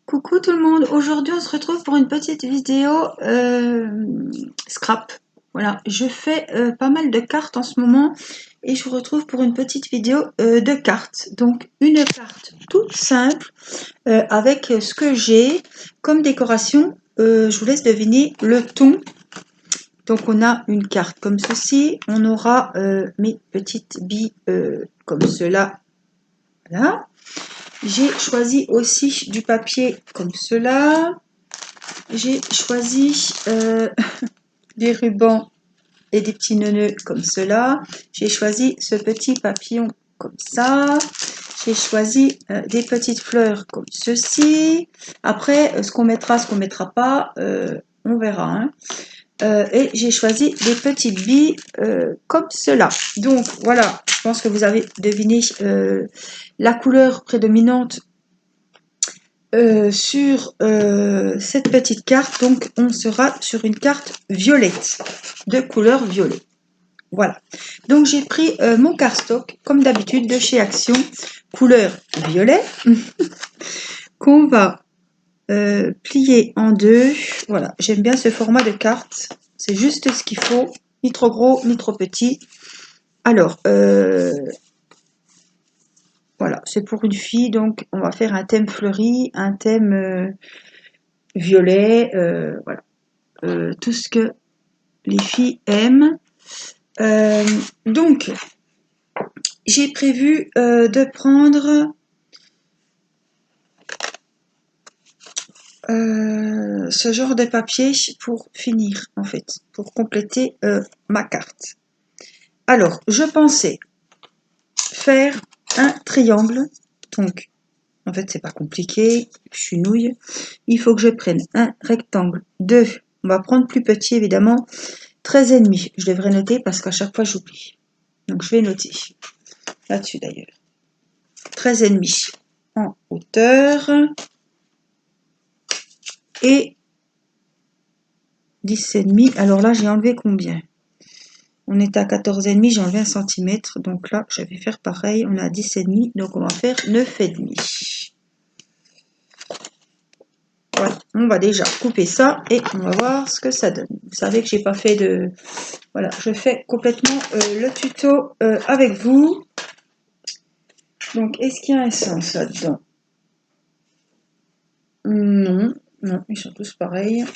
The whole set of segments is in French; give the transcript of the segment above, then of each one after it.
Coucou tout le monde, aujourd'hui on se retrouve pour une petite vidéo scrap. Voilà, je fais pas mal de cartes en ce moment et je vous retrouve pour une petite vidéo de cartes. Donc une carte toute simple avec ce que j'ai comme décoration. Je vous laisse deviner le ton. Donc on a une carte comme ceci, on aura mes petites billes comme cela. Voilà. J'ai choisi aussi du papier comme cela. J'ai choisi des rubans et des petits nœuds comme cela. J'ai choisi ce petit papillon comme ça. J'ai choisi des petites fleurs comme ceci. Après, ce qu'on mettra, ce qu'on mettra pas, on verra. Hein. Et j'ai choisi des petites billes comme cela. Donc voilà, je pense que vous avez deviné la couleur prédominante sur cette petite carte. Donc on sera sur une carte violette, de couleur violet. Voilà, donc j'ai pris mon cardstock comme d'habitude de chez Action, couleur violet, qu'on va plier en deux. Voilà, j'aime bien ce format de carte, c'est juste ce qu'il faut, ni trop gros ni trop petit. Alors voilà, c'est pour une fille, donc on va faire un thème fleuri, un thème violet, voilà. Tout ce que les filles aiment. Donc, j'ai prévu de prendre ce genre de papier pour finir, en fait, pour compléter ma carte. Alors, je pensais faire un triangle. Donc, en fait, c'est pas compliqué. Je suis nouille. Il faut que je prenne un rectangle de... On va prendre plus petit, évidemment. 13,5. Je devrais noter parce qu'à chaque fois, j'oublie. Donc, je vais noter. Là-dessus, d'ailleurs. 13,5 en hauteur. Et 10,5. Alors là, j'ai enlevé combien? On est à 14,5, j'ai enlevé 1 cm. Donc là, je vais faire pareil. On est à 10,5. Donc on va faire 9,5. Voilà, on va déjà couper ça et on va voir ce que ça donne. Vous savez que j'ai pas fait de... Voilà, je fais complètement le tuto avec vous. Donc, est-ce qu'il y a un sens là-dedans? Non, non, ils sont tous pareils.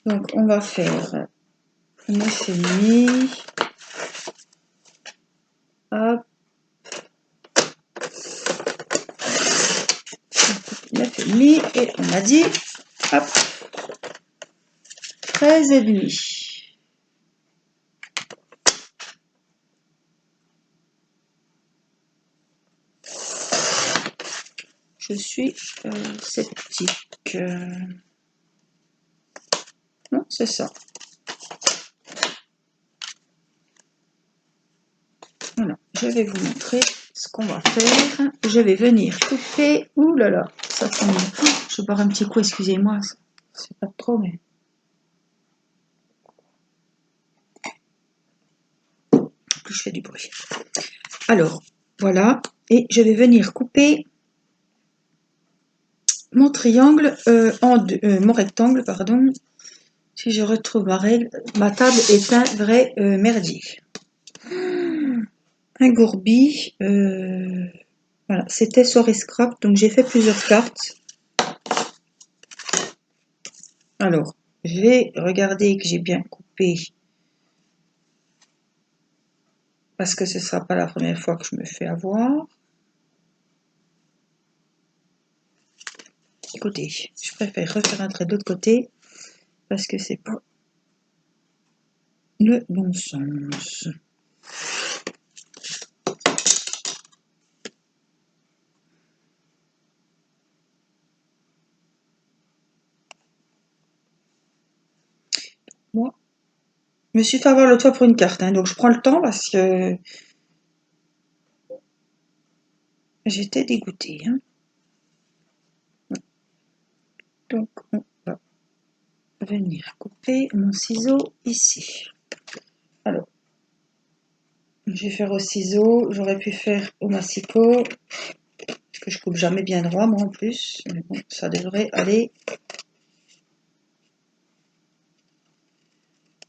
Donc, on va faire 9,5. Hop. 9,5 et on a dit, hop, 13,5. Je suis sceptique. Non, c'est ça. Voilà, je vais vous montrer ce qu'on va faire. Je vais venir couper. Ouh là là, ça fait mieux. Je vais boire un petit coup, excusez-moi. C'est pas trop, mais... Plus je fais du bruit. Alors, voilà. Et je vais venir couper mon triangle en deux, mon rectangle, pardon. Si je retrouve ma règle, ma table est un vrai merdier. Un gourbi. Voilà, c'était soirée scrap, donc j'ai fait plusieurs cartes. Alors, je vais regarder que j'ai bien coupé. Parce que ce ne sera pas la première fois que je me fais avoir. Écoutez, je préfère refaire un trait de l'autre côté. Parce que c'est pas le bon sens. Moi, je me suis fait avoir l'autre fois pour une carte, hein, donc je prends le temps parce que j'étais dégoûtée. Hein. Donc, on va venir couper mon ciseau ici. Alors, je vais faire au ciseau, j'aurais pu faire au massicot. Parce que je coupe jamais bien droit, moi en plus. Mais bon, ça devrait aller.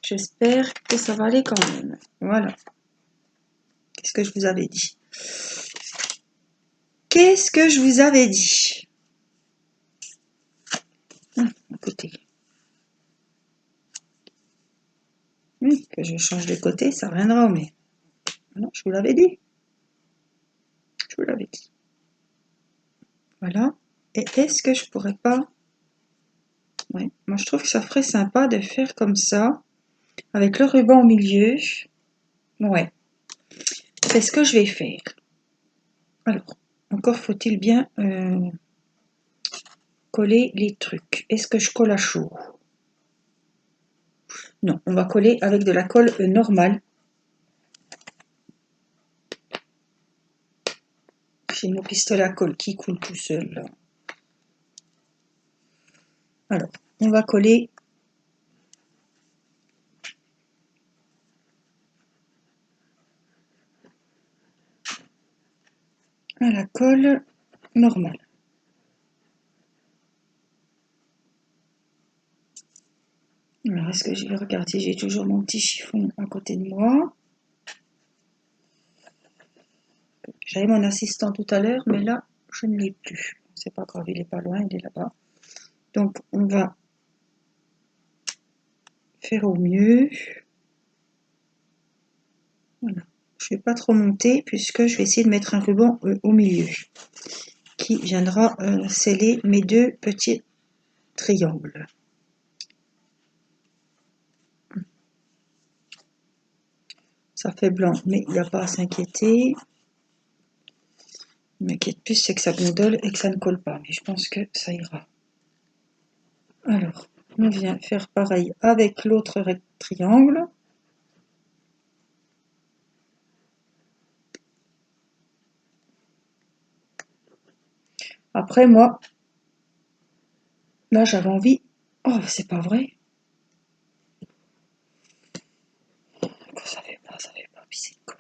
J'espère que ça va aller quand même. Voilà. Qu'est-ce que je vous avais dit? Qu'est-ce que je vous avais dit? Écoutez. Que je change de côté, ça reviendra, mais non, je vous l'avais dit. Je vous l'avais dit. Voilà. Et est-ce que je pourrais pas... Ouais, moi je trouve que ça ferait sympa de faire comme ça, avec le ruban au milieu. Ouais. C'est ce que je vais faire. Alors, encore faut-il bien coller les trucs. Est-ce que je colle à chaud? Non, on va coller avec de la colle normale. J'ai mon pistolet à colle qui coule tout seul, là. Alors, on va coller à la colle normale. Alors, est-ce que je vais regarder? J'ai toujours mon petit chiffon à côté de moi. J'avais mon assistant tout à l'heure, mais là, je ne l'ai plus. C'est pas grave, il est pas loin, il est là-bas. Donc, on va faire au mieux. Voilà. Je vais pas trop monter puisque je vais essayer de mettre un ruban au milieu qui viendra sceller mes deux petits triangles. Ça fait blanc, mais il n'y a pas à s'inquiéter. Je m'inquiète plus, c'est que ça gondole et que ça ne colle pas. Mais je pense que ça ira. Alors, on vient faire pareil avec l'autre triangle. Après, moi, là, j'avais envie... Oh, c'est pas vrai. Ça fait pas, puis c'est cool.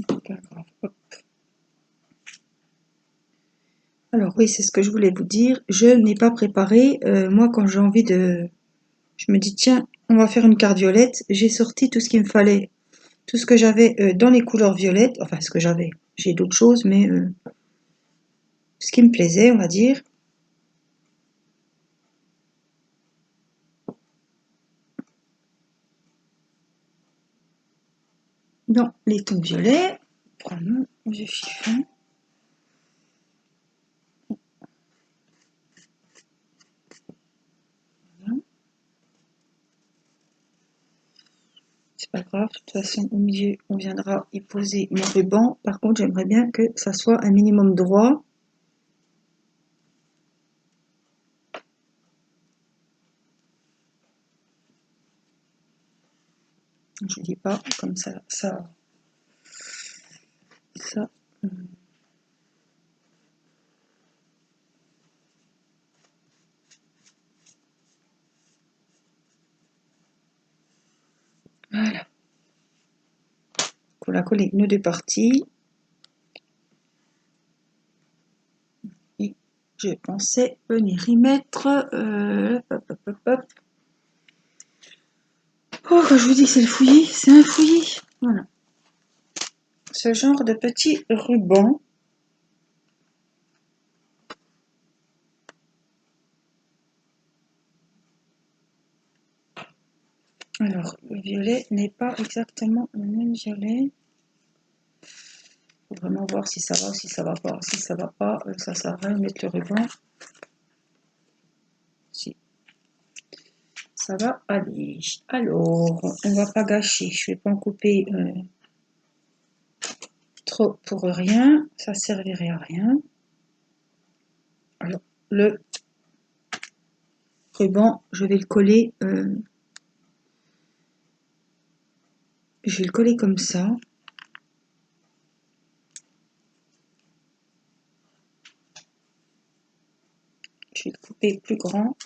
Pas grave. Hop. Alors oui, c'est ce que je voulais vous dire. Je n'ai pas préparé. Moi, quand j'ai envie de... Je me dis, tiens, on va faire une carte violette. J'ai sorti tout ce qu'il me fallait. Tout ce que j'avais dans les couleurs violettes. Enfin, ce que j'avais. J'ai d'autres choses, mais ce qui me plaisait, on va dire. Dans les tons violets. Prends mon vieux chiffon. C'est pas grave, de toute façon au milieu on viendra y poser mon ruban. Par contre j'aimerais bien que ça soit un minimum droit. Je dis pas comme ça. Voilà. On va coller nos deux parties. Et je pensais venir y mettre. Oh, quand je vous dis que c'est le fouillis, c'est un fouillis. Voilà. Ce genre de petit ruban. Alors, le violet n'est pas exactement le même violet. Faut vraiment voir si ça va ou si ça va pas. Si ça va pas, ça sert à rien de mettre le ruban. Si. Ça va aller. Alors, on va pas gâcher. Je vais pas en couper trop pour rien. Ça servirait à rien. Alors, le ruban, je vais le coller Je vais le coller comme ça. Je vais le couper plus grand.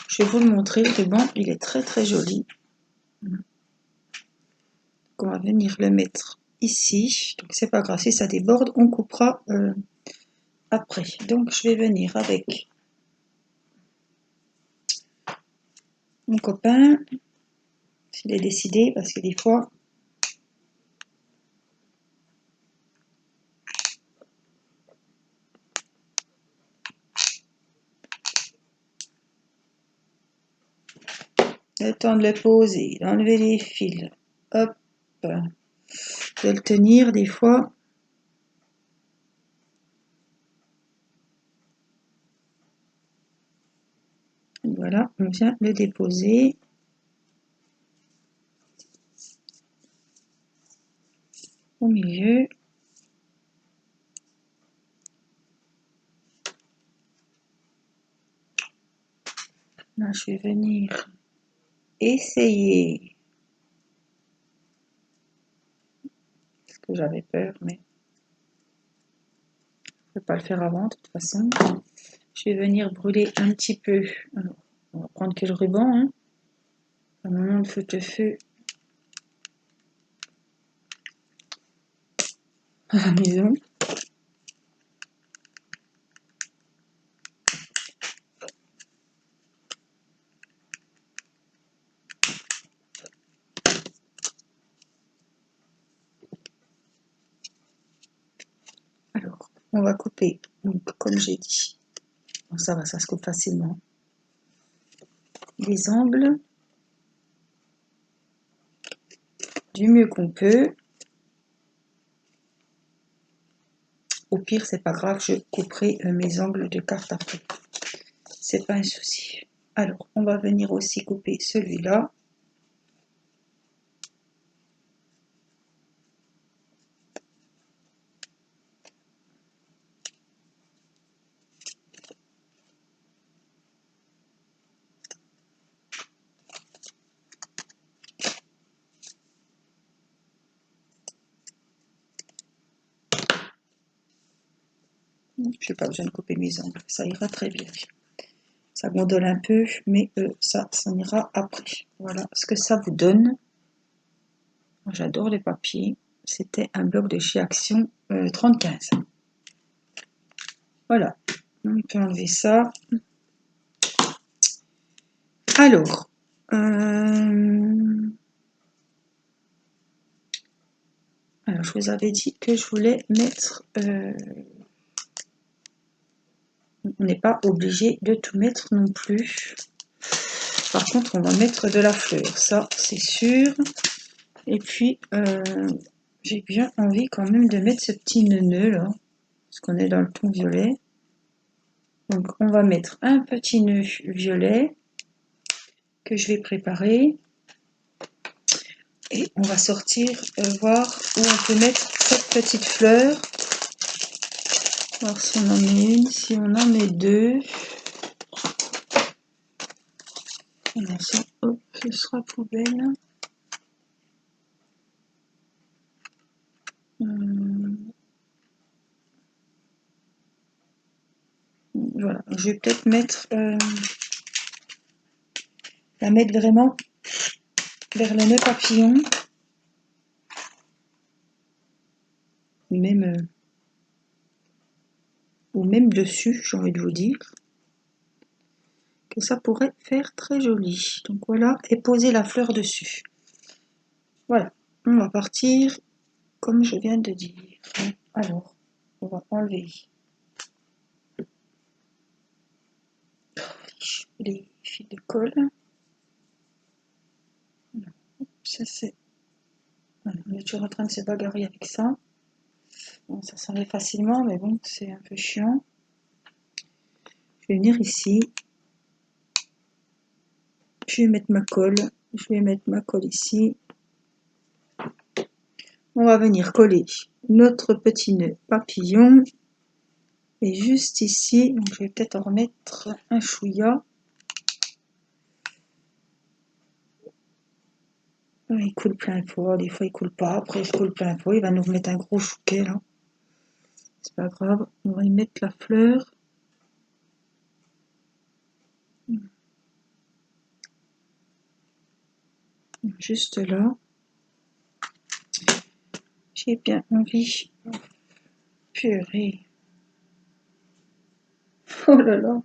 Je vais vous le montrer, le ruban, il est très très joli. Donc on va venir le mettre ici. Donc c'est pas grave, si ça déborde, on coupera après. Donc je vais venir avec mon copain, s'il est décidé, parce que des fois... Le temps de le poser, d'enlever les fils, hop, de le tenir des fois. Voilà, on vient le déposer. Au milieu. Là, je vais venir essayer. Parce que j'avais peur, mais je ne peux pas le faire avant, de toute façon. Je vais venir brûler un petit peu. Alors, on va prendre que le ruban. Hein. À un moment de feu à la maison. Alors, on va couper, donc, comme j'ai dit. Bon, ça va, ça se coupe facilement. Les angles. Du mieux qu'on peut. Au pire, c'est pas grave, je couperai mes angles de carte après. C'est pas un souci. Alors, on va venir aussi couper celui-là. Je n'ai pas besoin de couper mes angles, ça ira très bien. Ça gondole un peu, mais ça ira après. Voilà ce que ça vous donne. J'adore les papiers. C'était un bloc de chez Action 3015. Voilà, on peut enlever ça. Alors, je vous avais dit que je voulais mettre... on n'est pas obligé de tout mettre non plus. Par contre, on va mettre de la fleur, ça c'est sûr. Et puis, j'ai bien envie quand même de mettre ce petit nœud là, parce qu'on est dans le ton violet. Donc, on va mettre un petit nœud violet que je vais préparer. Et on va sortir, voir où on peut mettre cette petite fleur. Voir si on en met une, si on en met deux. Alors ça, hop, ce sera poubelle. Voilà, je vais peut-être mettre la mettre vraiment vers le nœud papillon, ou même dessus, j'ai envie de vous dire, que ça pourrait faire très joli. Donc voilà, et poser la fleur dessus. Voilà, on va partir comme je viens de dire. Alors, on va enlever les fils de colle. Ça c'est... Voilà, on est toujours en train de se bagarrer avec ça. Bon, ça s'enlève facilement, mais bon, c'est un peu chiant. Je vais venir ici. Je vais mettre ma colle. Je vais mettre ma colle ici. On va venir coller notre petit nœud papillon. Et juste ici, donc je vais peut-être en remettre un chouïa. Il coule plein pot, des fois il coule pas, après je coule plein pot, il va nous remettre un gros chouquet là. C'est pas grave, on va y mettre la fleur. Juste là. J'ai bien envie. Purée. Oh là là.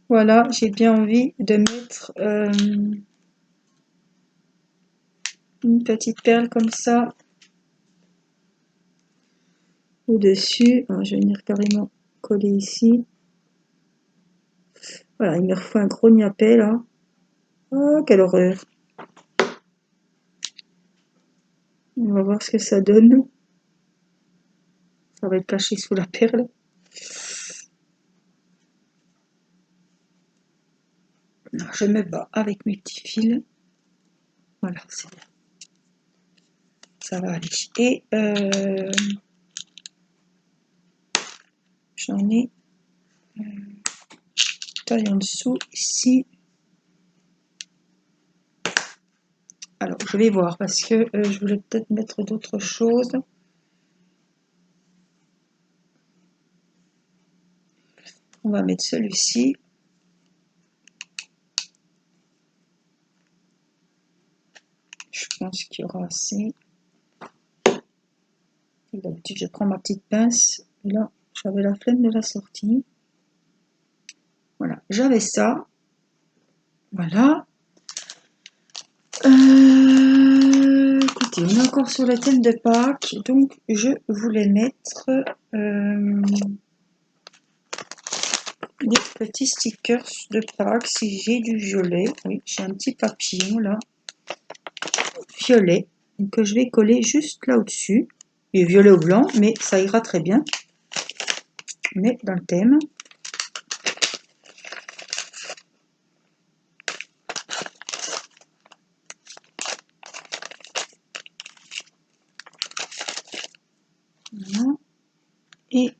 Voilà, j'ai bien envie de mettre une petite perle comme ça au-dessus. Alors, je vais venir carrément coller ici. Voilà, il me refaut un gros niapet là. Oh, quelle horreur. On va voir ce que ça donne. Ça va être caché sous la perle. Alors, je me bats avec mes petits fils. Voilà, c'est bien. Ça va aller. Et j'en ai taille en dessous ici. Alors, je vais voir parce que je voulais peut-être mettre d'autres choses. On va mettre celui-ci. Je pense qu'il y aura assez. D'habitude, je prends ma petite pince. Et là, j'avais la flemme de la sortie. Voilà, j'avais ça. Voilà. Écoutez, on est encore sur le thème de Pâques. Donc, je voulais mettre des petits stickers de Pâques. Si j'ai du violet. Oui, j'ai un petit papillon là. Violet. Que je vais coller juste là au-dessus. Il est violet ou blanc, mais ça ira très bien. Mais dans le thème. Voilà. Et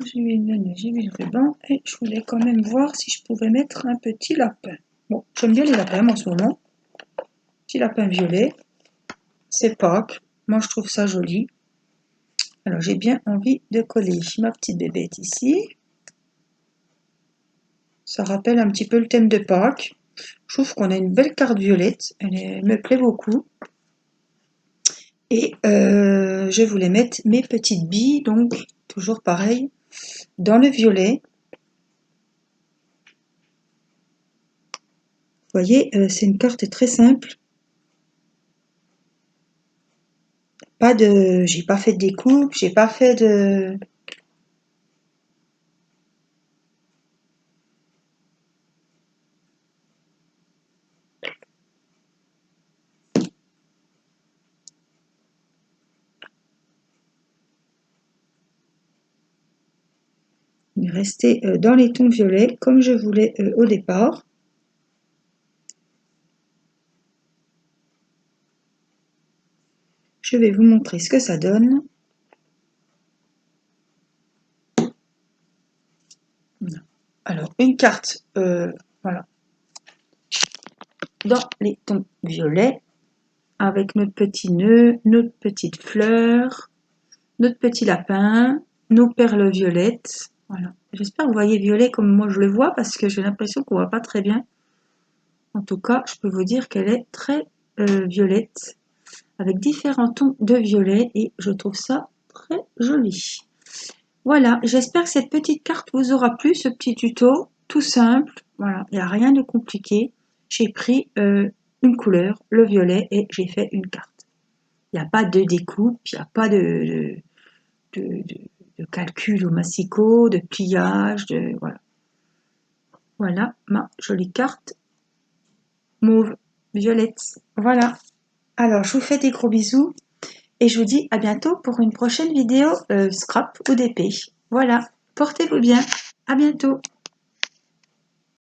j'ai mis le ruban et je voulais quand même voir si je pouvais mettre un petit lapin. Bon, j'aime bien les lapins en ce moment. Petit lapin violet. C'est Pâques. Moi, je trouve ça joli. Alors, j'ai bien envie de coller ma petite bébête ici. Ça rappelle un petit peu le thème de Pâques. Je trouve qu'on a une belle carte violette. Elle me plaît beaucoup. Et je voulais mettre mes petites billes, donc toujours pareil, dans le violet. Vous voyez, c'est une carte très simple. J'ai pas fait de découpe, j'ai pas fait de... Rester dans les tons violets comme je voulais au départ. Je vais vous montrer ce que ça donne. Alors, une carte, voilà, dans les tons violets, avec notre petit nœud, notre petite fleur, notre petit lapin, nos perles violettes. Voilà. J'espère que vous voyez violet comme moi je le vois, parce que j'ai l'impression qu'on ne voit pas très bien. En tout cas, je peux vous dire qu'elle est très violette, avec différents tons de violet, et je trouve ça très joli. Voilà, j'espère que cette petite carte vous aura plu, ce petit tuto, tout simple. Voilà, il n'y a rien de compliqué. J'ai pris une couleur, le violet, et j'ai fait une carte. Il n'y a pas de découpe, il n'y a pas de calcul au massicot, de pliage, voilà. Voilà ma jolie carte mauve violette. Voilà. Alors, je vous fais des gros bisous et je vous dis à bientôt pour une prochaine vidéo scrap ou d'épée. Voilà. Portez-vous bien. À bientôt.